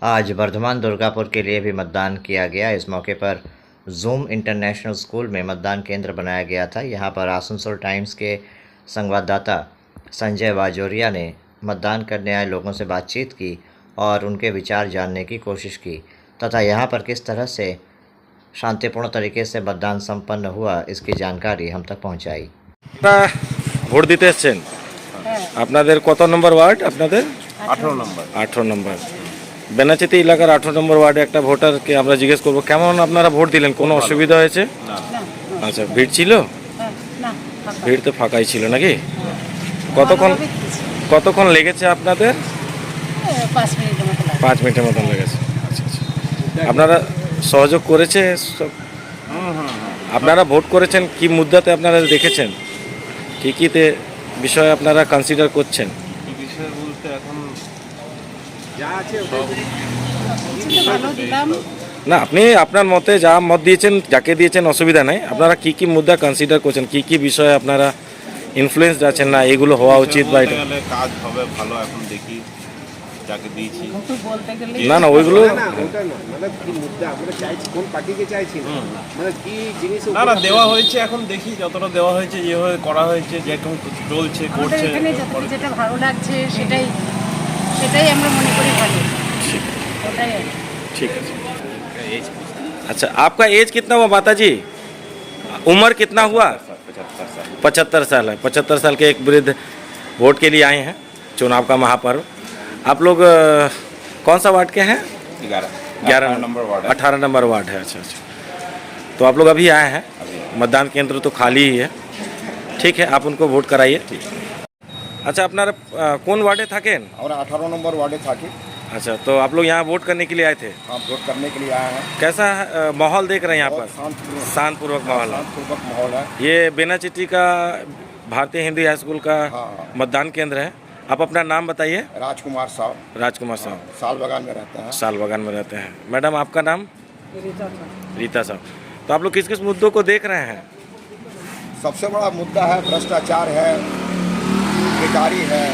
आज वर्धमान दुर्गापुर के लिए भी मतदान किया गया। इस मौके पर जूम इंटरनेशनल स्कूल में मतदान केंद्र बनाया गया था। यहाँ पर आसनसोल टाइम्स के संवाददाता संजय वाजोरिया ने मतदान करने आए लोगों से बातचीत की और उनके विचार जानने की कोशिश की तथा यहाँ पर किस तरह से शांतिपूर्ण तरीके से मतदान संपन्न हुआ इसकी जानकारी हम तक पहुँचाई। ভোট দিতে এসছেন আপনাদের কত নম্বর ওয়ার্ড আপনাদের 18 নম্বর বেনাচিতি এলাকার 18 নম্বর ওয়ার্ডে একটা ভোটারকে আমরা জিজ্ঞেস করব কেমন আপনারা ভোট দিলেন, কোনো অসুবিধা হয়েছে? আচ্ছা, ভিড় ছিল? ভিড় তো ফাঁকাই ছিল নাকি? কতক্ষণ লেগেছে আপনাদের? 5 মিনিটের মতন লেগেছে। আচ্ছা আচ্ছা, আপনারা সহযোগ করেছে সব? আপনারা ভোট করেছেন কি মুদ্দাতে আপনারা দেখেছেন? কিতে বিষয় আপনারা কনসিডার করছেন? বিষয় বলতে এখন যা আছে না, আপনি আপনার মতে যা মত দিয়েছেন, যাকে দিয়েছেন অসুবিধা নাই। আপনারা কি মুদ্দা কনসিডার করছেন, কি বিষয়ে আপনারা ইনফ্লুয়েন্স আছেন না এগুলো হওয়া উচিত বা এটা কাজ হবে ভালো? এখন দেখি যাকে দিয়েছি না ওইগুলো না দেওয়া হয়েছে। এখন দেখি যতটা দেওয়া হয়েছে, যেভাবে করা হয়েছে, যেরকম চলছে করছে, যেটা ভালো লাগছে সেটাই আমরা মনে করি ভালো। ठीक है। अच्छा, आपका एज कितना हुआ माता जी? उम्र कितना हुआ? 75 साल है। 75 साल के एक वृद्ध वोट के लिए आए हैं, चुनाव का महापर्व। आप लोग कौन सा वार्ड के हैं? 11 नंबर वार्ड। 18 नंबर वार्ड है। अच्छा अच्छा, तो आप लोग अभी आए हैं, मतदान केंद्र तो खाली ही है। ठीक है, आप उनको वोट कराइए। अच्छा, আপনারা কোন ওয়ার্ডে থাকেন? और 18 नंबर वार्डे था कि अच्छा, तो आप लोग यहाँ वोट करने के लिए आए थे? हाँ, वोट करने के लिए आए हैं। कैसा माहौल देख रहे हैं यहाँ पर? शांतपूर्वक माहौल है। शांतिपूर्वक माहौल है। ये बेनाचिटी का भारतीय हिंदी हाई स्कूल का हाँ। मतदान केंद्र है। आप अपना नाम बताइए। राजकुमार साहब, राजकुमार साहब, साल बगान में रहते हैं। साल बगान में रहते हैं। मैडम, आपका नाम? रीता साहब। तो आप लोग किस किस मुद्दों को देख रहे हैं? सबसे बड़ा मुद्दा है भ्रष्टाचार है, बेकारी है,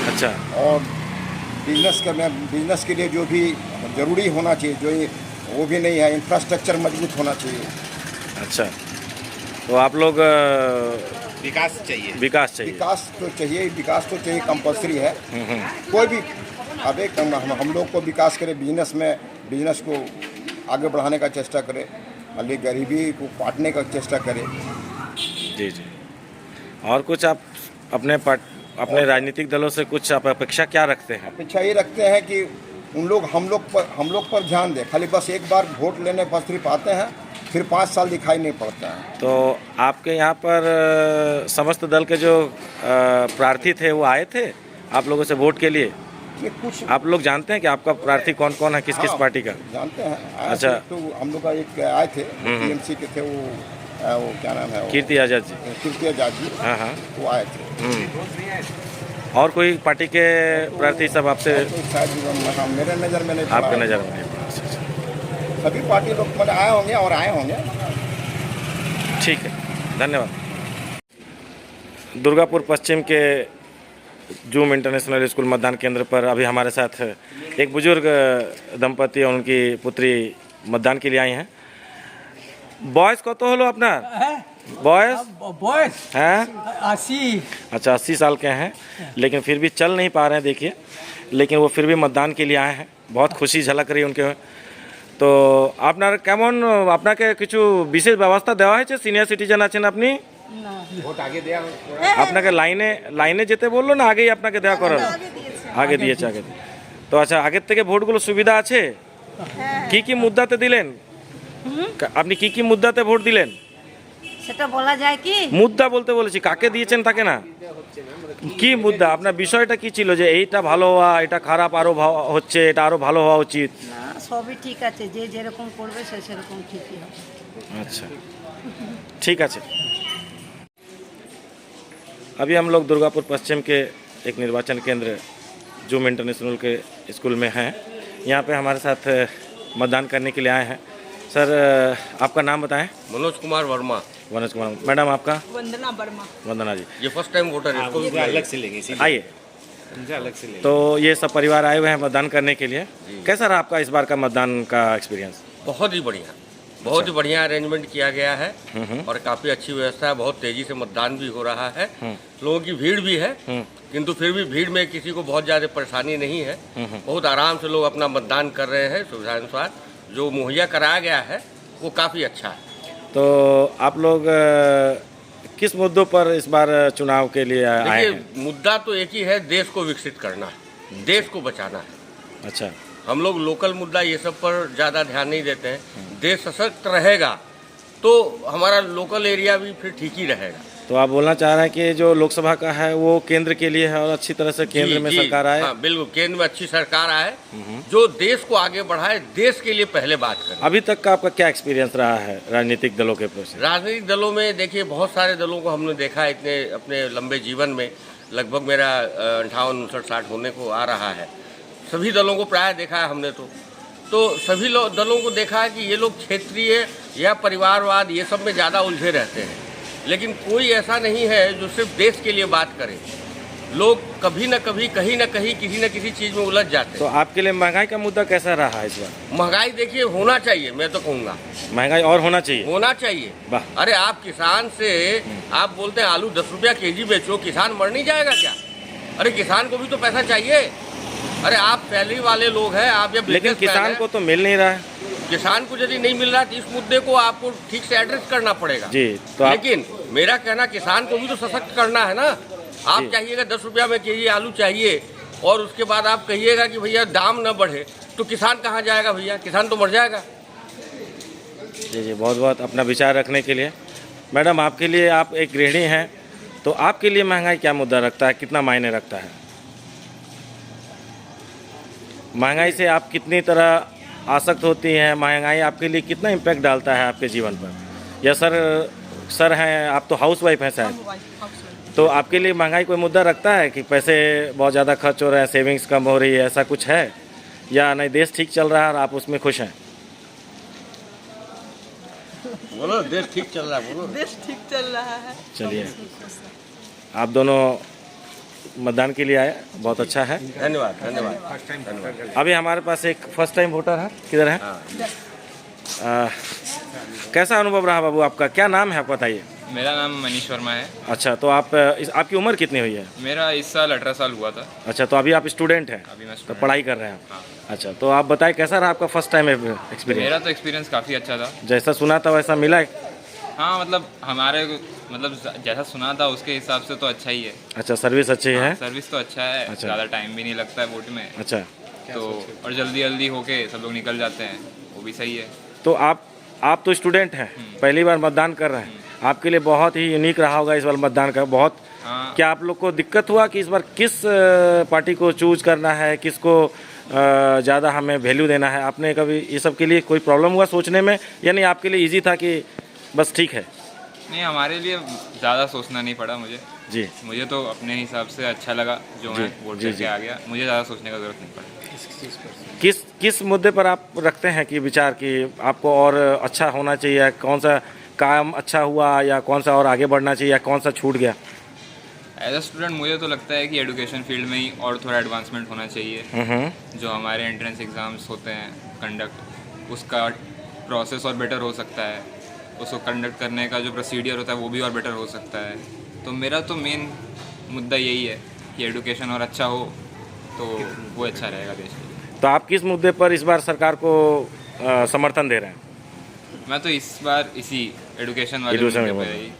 अच्छा, और बिजनेस के लिए जो भी जरूरी होना चाहिए जो वो भी नहीं है। इंफ्रास्ट्रक्चर मजबूत होना चाहिए। अच्छा, तो आप लोग विकास चाहिए। विकास चाहिए। विकास तो चाहिए, कंपलसरी है। कोई भी अब एक हम लोग को विकास करे, बिजनेस को आगे बढ़ाने का चेष्टा करे, अली गरीबी को काटने का चेष्टा करे। जी जी। और कुछ आप अपने राजनीतिक दलों से कुछ आप अपेक्षा क्या रखते हैं? अपेक्षा ये रखते हैं कि हम लोग पर ध्यान दें। खाली बस एक बार वोट लेने पर सिर्फ आते हैं, फिर 5 साल दिखाई नहीं पड़ता है। तो आपके यहाँ पर समस्त दल के जो प्रार्थी थे वो आए थे आप लोगों से वोट के लिए? ये कुछ आप लोग जानते हैं कि आपका प्रार्थी कौन कौन है, किस किस पार्टी का? जानते हैं। अच्छा। तो हम लोग का एक आए थे टीएमसी के थे, वो क्या नाम है, कीर्ति आजाद जी। कीर्ति आजाद जी, हाँ हाँ। वो आए थे। और कोई पार्टी के प्रार्थी सब आपसे? तो शायद मेरे नज़र में नहीं पड़ा। आपके नज़र में नहीं पड़ा? अच्छा, अच्छा। सभी पार्टी लोग मैंने आए होंगे। ठीक है, धन्यवाद। दुर्गापुर पश्चिम के जूम इंटरनेशनल स्कूल मतदान केंद्र पर अभी हमारे साथ एक बुजुर्ग दंपति और उनकी पुत्री मतदान के लिए आई हैं। बॉयस कत हलो আপনার? बॉयस हैं 80। अच्छा, 80 साल के हैं, लेकिन फिर भी चल नहीं पा रहे हैं, देखिए। लेकिन वो फिर भी मतदान के लिए आए हैं। बहुत खुशी झलक रही है उनके। তো আপনার কেমন, আপনাকে কিছু বিশেষ ব্যবস্থা দেওয়া হয়েছে? সিনিয়র সিটিজেন আছেন আপনি? ভোট আগে দেয়া আপনাকে লাইনে যেতে বললো না আগেই আপনাকে দেওয়া করার? আগে দিয়েছে, আগে। তো আচ্ছা, আগের থেকে ভোটগুলো সুবিধা আছে? কি মুদ্দাতে দিলেন আপনি? কি মুদ্দাতে ভোট দিলেন সেটা বলা যায় কি? মুদ্দা বলতে বলেছি, কাকে দিয়েছেন তাকে না। কি মুদ্দা, আপনার বিষয়টা কি ছিল যে এইটা ভালো হওয়া, এটা খারাপ আরো হচ্ছে, এটা আরো ভালো হওয়া উচিত? না, সবই ঠিক আছে, যে যেরকম করবে সে সেরকম ঠিকই হবে। अच्छा, ठीक है। अभी हम लोग दुर्गापुर पश्चिम के एक निर्वाचन केंद्र जूम इंटरनेशनल के स्कूल में हैं। यहाँ पे हमारे साथ मतदान करने के लिए आए हैं। सर, आपका नाम बताएं। मनोज कुमार वर्मा। मनोज कुमार। मैडम, आपका? वंदना वर्मा। वंदना जी। ये फर्स्ट टाइम वोटर है, इसको भी अलग से लेंगे। आइए, तो ये सब परिवार आए हुए हैं मतदान करने के लिए। कैसा रहा आपका इस बार का मतदान का एक्सपीरियंस? बहुत ही बढ़िया, बहुत ही बढ़िया अरेंजमेंट किया गया है और काफ़ी अच्छी व्यवस्था है। बहुत तेज़ी से मतदान भी हो रहा है, लोगों की भीड़ भी है, किंतु फिर भी भीड़ में किसी को बहुत ज़्यादा परेशानी नहीं है। बहुत आराम से लोग अपना मतदान कर रहे हैं। सुविधानुसार जो मुहैया कराया गया है वो काफ़ी अच्छा है। तो आप लोग किस मुद्दों पर इस बार चुनाव के लिए आए देखिए, हैं? मुद्दा तो एक ही है, देश को विकसित करना है, देश को बचाना है। अच्छा, हम लोग लोकल मुद्दा ये सब पर ज़्यादा ध्यान नहीं देते हैं। देश सशक्त रहेगा तो हमारा लोकल एरिया भी फिर ठीक ही रहेगा। तो आप बोलना चाह रहे हैं कि जो लोकसभा का है वो केंद्र के लिए है और अच्छी तरह से केंद्र में जी, सरकार आए। हाँ, बिल्कुल, केंद्र में अच्छी सरकार आए जो देश को आगे बढ़ाए, देश के लिए पहले बात करे। अभी तक का आपका क्या एक्सपीरियंस रहा है राजनीतिक दलों के प्रति? राजनीतिक दलों में देखिए, बहुत सारे दलों को हमने देखा है इतने अपने लंबे जीवन में। लगभग मेरा 58, 59, 60 होने को आ रहा है। सभी दलों को प्राय देखा है हमने। तो सभी दलों को देखा है कि ये लोग क्षेत्रीय या परिवारवाद ये सब में ज़्यादा उलझे रहते हैं, लेकिन कोई ऐसा नहीं है जो सिर्फ देश के लिए बात करे। लोग कभी न कभी, कहीं न कहीं, किसी न किसी चीज़ में उलझ जाते हैं। तो आपके लिए महंगाई का मुद्दा कैसा रहा है इस बार? महंगाई देखिए होना चाहिए, मैं तो कहूँगा महंगाई और होना चाहिए। होना चाहिए। वाह। अरे आप किसान से आप बोलते हैं आलू 10 रुपया केजी बेचो, किसान मर नहीं जाएगा क्या? अरे किसान को भी तो पैसा चाहिए। अरे आप सैलरी वाले लोग हैं, आप जब लेकिन किसान को तो मिल नहीं रहा है। किसान को यदि नहीं मिल रहा है तो इस मुद्दे को आपको ठीक से एड्रेस करना पड़ेगा जी। तो लेकिन मेरा कहना, किसान को भी तो सशक्त करना है ना। आप चाहिएगा 10 रुपया में केजी आलू चाहिए और उसके बाद आप कहिएगा कि भैया दाम न बढ़े, तो किसान कहाँ जाएगा भैया? किसान तो मर जाएगा। जी जी, बहुत बहुत अपना विचार रखने के लिए। मैडम, आपके लिए, आप एक गृहिणी हैं, तो आपके लिए महंगाई क्या मुद्दा रखता है, कितना मायने रखता है? महंगाई से आप कितनी तरह आसक्त होती हैं? महंगाई आपके लिए कितना इम्पैक्ट डालता है आपके जीवन पर? या सर हैं, आप तो हाउस वाइफ हैं शायद, तो आपके लिए महंगाई कोई मुद्दा रखता है कि पैसे बहुत ज़्यादा खर्च हो रहे हैं, सेविंग्स कम हो रही है, ऐसा कुछ है? या नहीं, देश ठीक चल रहा है और आप उसमें खुश हैं? बोलो, देश ठीक चल रहा है। बोलो, देश ठीक चल रहा है। चलिए, आप दोनों मतदान के लिए आए, बहुत अच्छा है। धन्यवाद धन्यवाद। अभी हमारे पास एक फर्स्ट टाइम वोटर है, किधर है? कैसा अनुभव रहा बाबू आपका? क्या नाम है आपका, बताइए। मेरा नाम मनीष वर्मा है। अच्छा, तो आप आपकी उम्र कितनी हुई है? मेरा इस साल 18 साल हुआ था। अच्छा, तो अभी आप स्टूडेंट हैं? अभी मैं तो स्टूडेंट पढ़ाई कर रहे हैं? हाँ। अच्छा, तो आप बताएं कैसा रहा आपका फर्स्ट टाइम एक्सपीरियंस? मेरा तो एक्सपीरियंस काफ़ी अच्छा था। जैसा सुना था वैसा मिला है? हाँ, मतलब जैसा सुना था उसके हिसाब से तो अच्छा ही है। अच्छा, सर्विस अच्छी है? सर्विस तो अच्छा है। अच्छा। ज़्यादा टाइम भी नहीं लगता है वोट में। अच्छा, तो और जल्दी जल्दी होके सब लोग निकल जाते हैं, वो भी सही है। तो आप तो स्टूडेंट हैं, पहली बार मतदान कर रहे हैं, आपके लिए बहुत ही यूनिक रहा होगा इस बार मतदान का। बहुत हाँ। क्या आप लोग को दिक्कत हुआ कि इस बार किस पार्टी को चूज करना है, किसको ज़्यादा हमें वैल्यू देना है? आपने कभी ये सब के लिए कोई प्रॉब्लम हुआ सोचने में, या नहीं आपके लिए इजी था कि बस ठीक है? नहीं, हमारे लिए ज़्यादा सोचना नहीं पड़ा मुझे। जी, मुझे तो अपने हिसाब से अच्छा लगा जो मैं वोट जी, करके जी। आ गया। मुझे ज़्यादा सोचने का ज़रूरत नहीं पड़ा। किस मुद्दे पर आप रखते हैं कि विचार कि आपको और अच्छा होना चाहिए, कौन सा काम अच्छा हुआ या कौन सा और आगे बढ़ना चाहिए या कौन सा छूट गया? एज अ स्टूडेंट मुझे तो लगता है कि एजुकेशन फील्ड में ही और थोड़ा एडवांसमेंट होना चाहिए। जो हमारे एंट्रेंस एग्ज़ाम्स होते हैं कंडक्ट, उसका प्रोसेस और बेटर हो सकता है। उसको कंडक्ट करने का जो प्रोसीडियर होता है वो भी और बेटर हो सकता है। तो मेरा तो मेन मुद्दा यही है कि एजुकेशन और अच्छा हो तो वो अच्छा रहेगा देश के लिए। तो आप किस मुद्दे पर इस बार सरकार को समर्थन दे रहे हैं? मैं तो इस बार इसी एजुकेशन वाले Education मुद्दे वाले। पे ही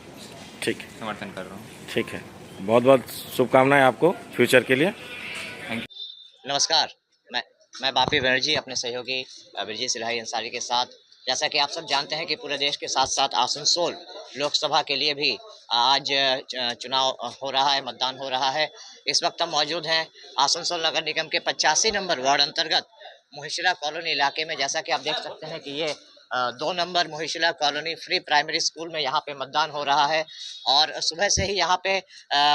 ठीक है, समर्थन कर रहा हूँ। ठीक है, बहुत बहुत शुभकामनाएं आपको फ्यूचर के लिए। नमस्कार, मैं बापी बनर्जी अपने सहयोगी ब्रजेश सिल्हाई अंसारी के साथ। जैसा कि आप सब जानते हैं कि पूरे देश के साथ साथ आसनसोल लोकसभा के लिए भी आज चुनाव हो रहा है, मतदान हो रहा है। इस वक्त हम मौजूद हैं आसनसोल नगर निगम के 85 नंबर वार्ड अंतर्गत मुहिशिरा कॉलोनी इलाके में। जैसा कि आप देख सकते हैं कि ये 2 number Mohishila colony free primary school में यहाँ पे मतदान हो रहा है और सुबह से ही यहाँ पे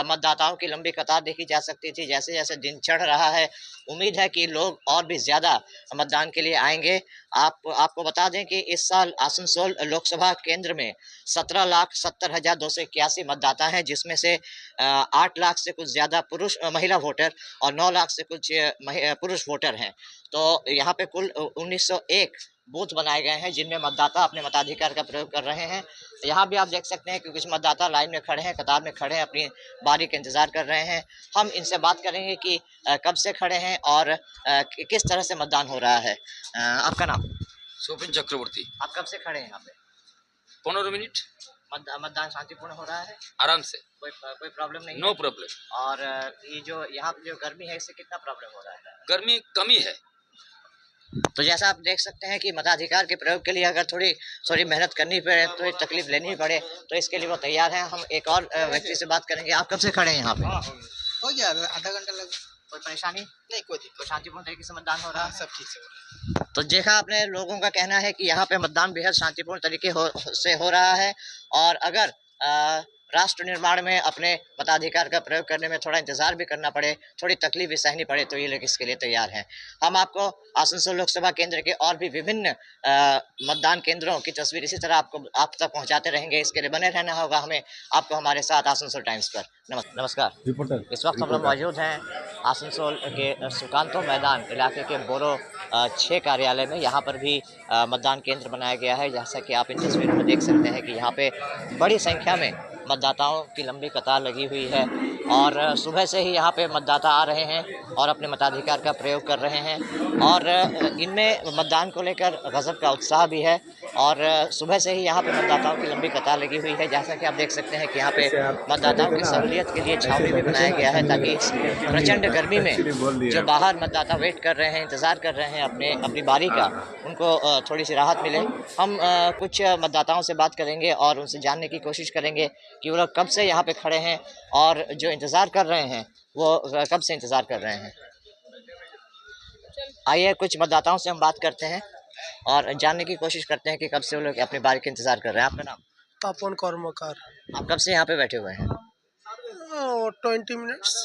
मतदाताओं की लंबी कतार देखी जा सकती थी। जैसे जैसे दिन चढ़ रहा है उम्मीद है कि लोग और भी ज़्यादा मतदान के लिए आएंगे। आपको बता दें कि इस साल आसनसोल लोकसभा केंद्र में 17,70,281 मतदाता हैं, जिसमें से 8 लाख से कुछ ज़्यादा महिला वोटर और 9 लाख से कुछ पुरुष वोटर हैं। तो यहाँ पे कुल 1901 बूथ बनाए गए हैं जिनमें मतदाता अपने मताधिकार का प्रयोग कर रहे हैं। यहाँ भी आप देख सकते हैं कि कुछ मतदाता लाइन में खड़े हैं, कतार में खड़े हैं, अपनी बारी का इंतजार कर रहे हैं। हम इनसे बात करेंगे कि कब से खड़े हैं और किस तरह से मतदान हो रहा है। आपका नाम? शोभिन चक्रवर्ती। आप कब से खड़े हैं यहाँ पे? 15 मिनट। मतदान शांतिपूर्ण हो रहा है? आराम से, कोई प्रॉब्लम नहीं? No problem. और ये जो यहाँ पे जो गर्मी है इससे कितना प्रॉब्लम हो रहा है? गर्मी कमी है। तो जैसा आप देख सकते हैं कि मताधिकार के प्रयोग के लिए अगर थोड़ी मेहनत करनी पड़े, थोड़ी तकलीफ लेनी पड़े, तो इसके लिए वो तैयार हैं। हम एक और व्यक्ति से बात करेंगे। आप कब से खड़े हैं यहाँ पे? हो गया, आधा घंटा लगा। कोई परेशानी नहीं, कोई दिक्कत। शांतिपूर्ण तरीके से मतदान हो रहा है? सब ठीक से। तो देखा आपने, लोगों का कहना है कि यहाँ पे मतदान बेहद शांतिपूर्ण तरीके से हो रहा है और अगर राष्ट्र निर्माण में अपने मताधिकार का प्रयोग करने में थोड़ा इंतजार भी करना पड़े, थोड़ी तकलीफ भी सहनी पड़े, तो ये लोग इसके लिए तैयार हैं। हम आपको आसनसोल लोकसभा केंद्र के और भी विभिन्न मतदान केंद्रों की तस्वीर इसी तरह आप तक पहुंचाते रहेंगे। इसके लिए बने रहना होगा हमें आपको हमारे साथ आसनसोल टाइम्स पर। नमस्कार। रिपोर्टर इस वक्त हम लोग मौजूद हैं आसनसोल के सुकांतो मैदान इलाके के बोरो 6 कार्यालय में। यहाँ पर भी मतदान केंद्र बनाया गया है। जैसा कि आप इन तस्वीरों में देख सकते हैं कि यहाँ पे बड़ी संख्या में मतदाताओं की लंबी कतार लगी हुई है और सुबह से ही यहाँ पे मतदाता आ रहे हैं और अपने मताधिकार का प्रयोग कर रहे हैं और इनमें मतदान को लेकर गजब का उत्साह भी है और सुबह से ही यहाँ पे मतदाताओं की लंबी कतार लगी हुई है। जैसा कि आप देख सकते हैं कि यहाँ पे मतदाताओं की सहूलियत के लिए छावनी भी बनाया गया है ताकि इस प्रचंड गर्मी में जो बाहर मतदाता वेट कर रहे हैं, इंतज़ार कर रहे हैं अपनी बारी का, उनको थोड़ी सी राहत मिले। हम कुछ मतदाताओं से बात करेंगे और उनसे जानने की कोशिश करेंगे कि वो लोग कब से यहाँ पे खड़े हैं और जो इंतज़ार कर रहे हैं वो कब से इंतज़ार कर रहे हैं। आइए कुछ मतदाताओं से हम बात करते हैं और जानने की कोशिश करते हैं कि कब से वो लोग अपनी बारी का इंतज़ार कर रहे हैं। आपका नाम? पापन कर्मकार। आप कब से यहाँ पे बैठे हुए हैं? 20 मिनट्स।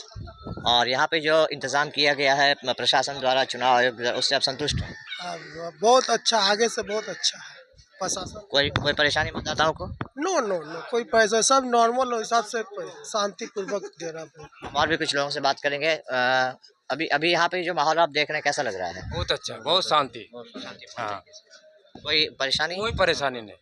और यहाँ पे जो इंतज़ाम किया गया है प्रशासन द्वारा, चुनाव आयोग द्वारा, उससे आप संतुष्ट हैं? बहुत अच्छा, आगे से बहुत अच्छा है प्रशासन। कोई परेशानी मतदाताओं को? नो नो नो, कोई पैसा, सब नॉर्मल हिसाब से शांतिपूर्वक दे रहा। हम और भी कुछ लोगों से बात करेंगे। अभी यहाँ पे जो माहौल आप देख रहे हैं कैसा लग रहा है? बहुत अच्छा, बहुत शांति। हाँ। कोई परेशानी? कोई परेशानी नहीं।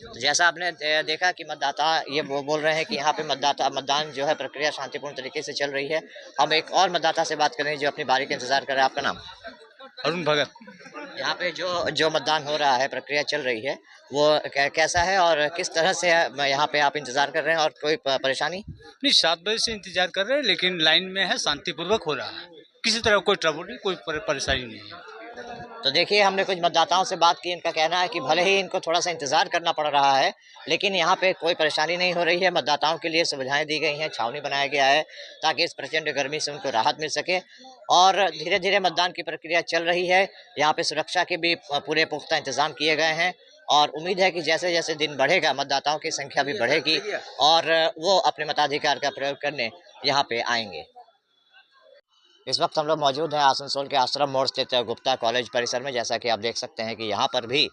तो जैसा आपने देखा कि मतदाता ये बोल रहे हैं कि यहाँ पे मतदान जो है प्रक्रिया शांतिपूर्ण तरीके से चल रही है। हम एक और मतदाता से बात करेंगे जो अपनी बारी का इंतजार कर रहे हैं। आपका नाम? अरुण भगत। यहाँ पे जो मतदान हो रहा है, प्रक्रिया चल रही है, वो कैसा है और किस तरह से यहाँ पे आप इंतजार कर रहे हैं और कोई परेशानी? नहीं, 7 बजे से इंतजार कर रहे हैं लेकिन लाइन में है, शांतिपूर्वक हो रहा है, किसी तरह कोई ट्रबल नहीं, कोई परेशानी नहीं है। तो देखिए, हमने कुछ मतदाताओं से बात की। इनका कहना है कि भले ही इनको थोड़ा सा इंतजार करना पड़ रहा है लेकिन यहाँ पे कोई परेशानी नहीं हो रही है। मतदाताओं के लिए सुविधाएं दी गई हैं, छावनी बनाया गया है ताकि इस प्रचंड गर्मी से उनको राहत मिल सके और धीरे धीरे मतदान की प्रक्रिया चल रही है। यहाँ पे सुरक्षा के भी पूरे पुख्ता इंतजाम किए गए हैं और उम्मीद है कि जैसे जैसे दिन बढ़ेगा मतदाताओं की संख्या भी बढ़ेगी और वो अपने मताधिकार का प्रयोग करने यहाँ पे आएंगे। इस वक्त हम लोग मौजूद हैं आसनसोल के आश्रम मोड़ स्थित गुप्ता कॉलेज परिसर में। जैसा कि आप देख सकते हैं कि यहाँ पर भी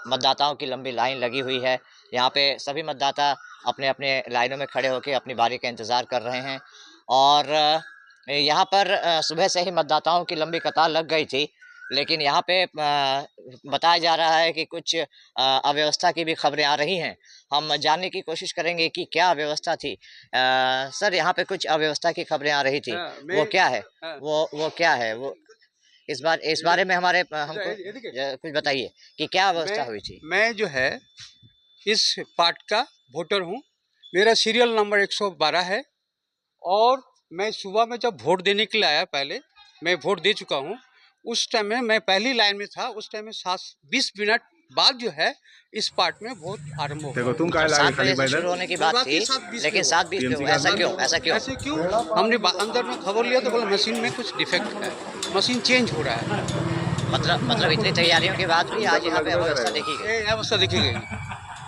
मतदाताओं की लंबी लाइन लगी हुई है। यहाँ पे सभी मतदाता अपने अपने लाइनों में खड़े होकर अपनी बारी का इंतज़ार कर रहे हैं और यहाँ पर सुबह से ही मतदाताओं की लंबी कतार लग गई थी लेकिन यहाँ पे बताया जा रहा है कि कुछ अव्यवस्था की भी खबरें आ रही हैं। हम जानने की कोशिश करेंगे कि क्या अव्यवस्था थी। सर, यहाँ पे कुछ अव्यवस्था की खबरें आ रही थी, वो क्या है? वो क्या है वो? इस बारे में हमको कुछ बताइए कि क्या अव्यवस्था हुई थी। मैं जो है इस पार्ट का वोटर हूँ, मेरा सीरियल नंबर 112 है और मैं सुबह में जब वोट देने के लिए आया, पहले मैं वोट दे चुका हूँ। उस टाइम में मैं पहली लाइन में था, उस टाइम में 20 मिनट बाद जो है इस पार्ट में वोट आरंभ हो गया। तुम 7 बजे से शुरू होने की बात थी लेकिन 7:20 पे हुआ। ऐसा क्यों? हमने अंदर में खबर लिया तो बोला मशीन में कुछ डिफेक्ट है, मशीन चेंज हो रहा है। मतलब इतनी तैयारियों के बाद भी आज यहाँ पे अव्यवस्था देखी गई। ये अवस्था देखी गई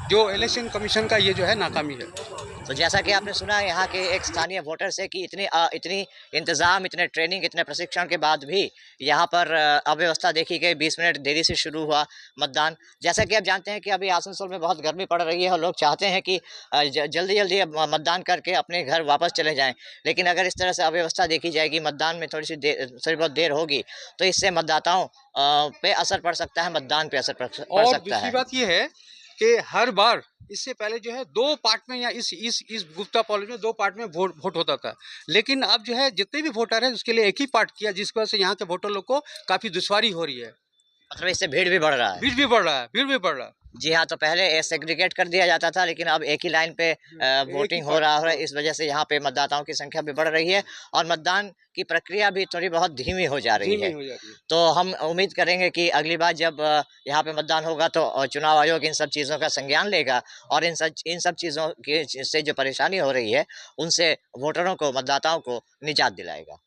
जो इलेक्शन कमीशन का ये जो है नाकामी है। तो जैसा कि आपने सुना यहाँ के एक स्थानीय वोटर से कि इतनी इंतज़ाम, इतने ट्रेनिंग, इतने प्रशिक्षण के बाद भी यहाँ पर अव्यवस्था देखी गई। 20 मिनट देरी से शुरू हुआ मतदान। जैसा कि आप जानते हैं कि अभी आसनसोल में बहुत गर्मी पड़ रही है और लोग चाहते हैं कि जल्दी जल्दी मतदान करके अपने घर वापस चले जाएं, लेकिन अगर इस तरह से अव्यवस्था देखी जाएगी, मतदान में थोड़ी बहुत देर होगी, तो इससे मतदाताओं पे असर पड़ सकता है, मतदान पे असर पड़ और सकता दूसरी है। बात ये है कि हर बार इससे पहले जो है 2 पार्ट में या इस गुप्ता कॉलेज में 2 पार्ट में वोट होता था, लेकिन अब जो है जितने भी वोटर हैं उसके लिए एक ही पार्ट किया, जिसकी वजह से यहाँ के वोटर लोग को काफी दुश्वारी हो रही है। मतलब इससे भीड़ भी बढ़ रहा है। भीड़ भी बढ़ रहा है। जी हाँ, तो पहले सेग्रीगेट कर दिया जाता था, लेकिन अब एक ही लाइन पे वोटिंग हो रहा है। इस वजह से यहाँ पे मतदाताओं की संख्या भी बढ़ रही है और मतदान की प्रक्रिया भी थोड़ी बहुत धीमी हो जा रही है। तो हम उम्मीद करेंगे कि अगली बार जब यहाँ पे मतदान होगा तो चुनाव आयोग इन सब चीज़ों का संज्ञान लेगा और इन सब चीज़ों से जो परेशानी हो रही है उनसे वोटरों को, मतदाताओं को निजात दिलाएगा।